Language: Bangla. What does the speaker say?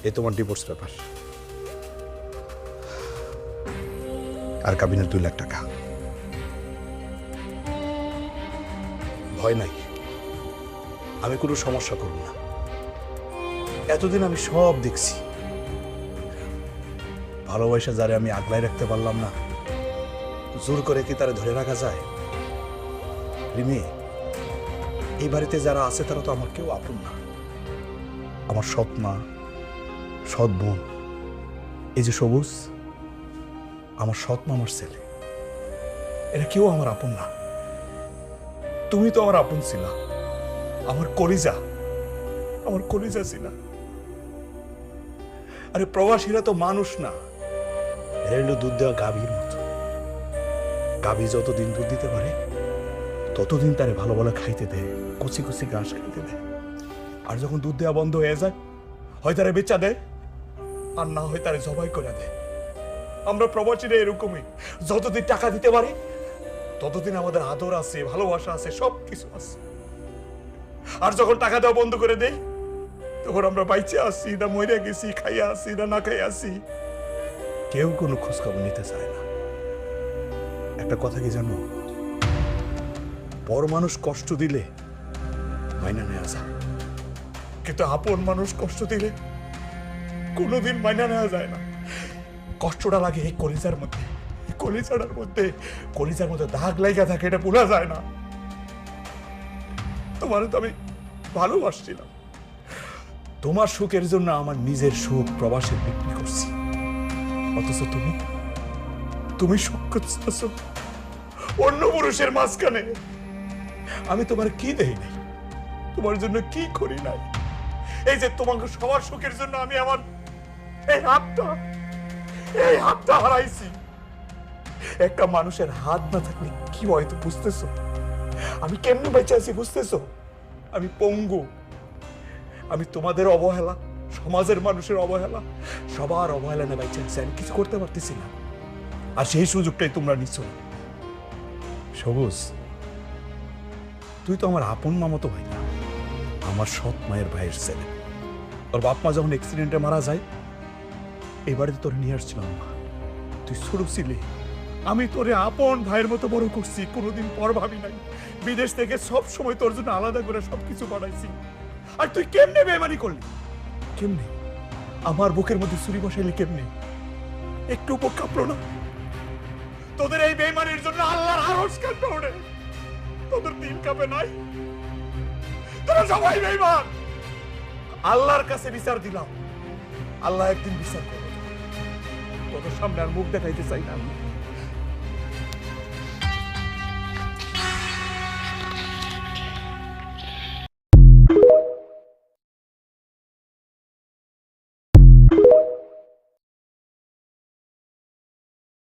এই তোমার ডিভোর্স পেপার আর কাবিনের 2 লাখ টাকা। ভয় নাই, আমি কোনো সমস্যা করব না। এতদিন আমি সব দেখছি, ভালোবাসা যারে আমি আগলায় রাখতে পারলাম না, জোর করে কি তারে ধরে রাখা যায়? রিমি, এই বাড়িতে যারা আছে তারা তো আমার কেউ আপন না। আমার সৎ মা, সৎ বোন, এই যে সবুজ, আমার সৎ মা, আমার ছেলে, এরা কেউ আমার আপন না। তুমি তো আমার আপন ছিলা, আমার কলিজা, আমার কলিজা ছিলা। আরে প্রবাসীরা তো মানুষ না, এরা হলো দুধ দেওয়া গাভীর মতো। গাভী যতদিন দুধ দিতে পারে ততদিন তারে ভালো ভালো খাইতে দেয়, কচি কচি ঘাস খাইতে দেয়। আর যখন দুধ দেওয়া বন্ধ হয়ে যায়, হয় তারে বেচা দেয়, আর না হয় তারে জবাই করে দেয়। আমরা প্রবাসীরা এরকমই, যতদিন টাকা দিতে পারি ততদিন আমাদের আদর আছে, ভালোবাসা আছে, সব কিছু আছে। আর যখন টাকা দেওয়া বন্ধ করে দেই, তখন আমরা বাইচে আসি না মরে গেছি, খাইয়া আসি না না খাইয়া আসি, কেউ কোনো খোঁজখবর নিতে চায় না। একটা কথা কি জানো, পর মানুষ কষ্ট দিলে মাইনা নেওয়া যায়, কিন্তু আপন মানুষ কষ্ট দিলে কোনোদিন মাইনা নেওয়া যায় না। কষ্টটা লাগে এই কলিজার মধ্যে, কলিজাটার মধ্যে, কলিজার মধ্যে দাগ লাগা থাকে, এটা ভোলা যায় না। তোমার তো আমি ভালোবাসছিলাম, তোমার সুখের জন্য আমার নিজের সুখ প্রবাসে বিক্রি করছি, অথচ তুমি সুখ করতেছ অন্য পুরুষের মাঝখানে। আমি তোমার কি দেই নাই, তোমার জন্য কি করি নাই? এই যে তোমাকে সবার সুখের জন্য আমি আমার এই হাতটা হারাইছি। একটা মানুষের হাত না থাকলে কি হয় তো বুঝতেছো? আমি কেমনে বেঁচে আছি বুঝতেছো? আমি পঙ্গু। আমি তোমাদের অবহেলা, সমাজের মানুষের অবহেলা, সবার অবহেলা না বেঁচে আছি। আমি কিছু করতে পারতেছি না, আর সেই সুযোগটাই তোমরা নিচ্ছ না। সবুজ, তুই তো আমার আপন মামাতো ভাই না, আমার সৎ মায়ের ভাইয়ের ছেলে। তোর বাপ মা যখন অ্যাক্সিডেন্টে মারা যায়, এই বাড়িতে তোর নিয়ে আসছিলাম না, তুই ছোট ছিলি। আমি তোরে আপন ভাইয়ের মতো বড় করছি, কোনোদিন পর ভাবি নাই। বিদেশ থেকে সব সময় তোর জন্য আলাদা করে সবকিছু বানাইছি। আর তুই কেমনে বেমানি করলি? কেমনে আমার বুকের মধ্যে ছুরি বসাইলি? কেমনে একটু বুক কাঁপলো না? তোদের এই বেমানির জন্য আল্লাহর আরশ কাঁপে ওঠে, তোদের দিল কাঁপে নাই? তোরা সবাই বেঈমান। আল্লাহর কাছে বিচার দিলাম, আল্লাহ একদিন বিচার করবে। তোদের সামনে আর মুখ দেখাইতে চাই না আমি।